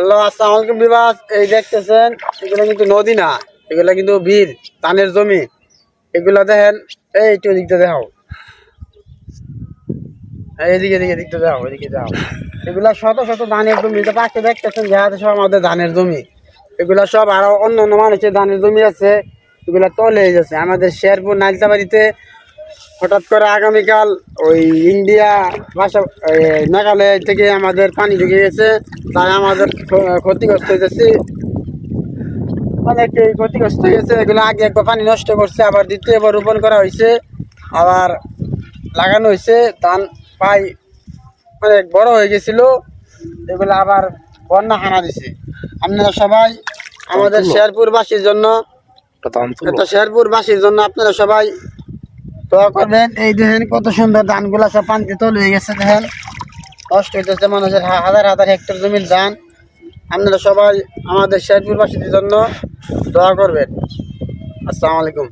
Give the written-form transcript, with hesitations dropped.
Hello, আসসালামু আলাইকুম বিবাস। এই দেখতেছেন, এগুলো কিন্তু নদী না, এগুলা কিন্তু বিল, ধানের জমি। এগুলা দেখেন, এই একটু এদিকটা দেখাও, এদিকে এদিকে এদিকটা দেখাও, এদিকে দেখাও। এগুলা শত শত ধানের জমি, এটা পাশে দেখতেছেন যে সব আমাদের ধানের জমি। এগুলা সব আরো অন্য অন্য মানুষের ধানের জমি আছে, এগুলা তলে যাচ্ছে। আমাদের শেরপুর নাইলতাবাড়িতে হঠাৎ করে আগামীকাল ওই ইন্ডিয়া ভাষা মেঘালয় থেকে আমাদের পানি ঢুকে গেছে, তাই আমাদের ক্ষতিগ্রস্ত হয়েছে, অনেকটাই ক্ষতিগ্রস্ত হয়ে গেছে। এগুলো আগে একবার পানি নষ্ট করছে, আবার দ্বিতীয়বার রোপণ করা হয়েছে, আবার লাগানো হয়েছে। ধান প্রায় অনেক বড় হয়ে গেছিল, এগুলো আবার বন্যা হানা দিছে। আপনারা সবাই আমাদের শেরপুরবাসীর জন্য, শেরপুরবাসীর জন্য আপনারা সবাই দোয়া করবেন। এই দেখেন কত সুন্দর ধানগুলা সব পানিতে তল হয়ে গেছে, দেখেন নষ্ট হইতেছে মানুষের হাজার হাজার হেক্টর জমির ধান। আপনারা সবাই আমাদের শেরপুরবাসীদের জন্য দোয়া করবেন। আসসালামু আলাইকুম।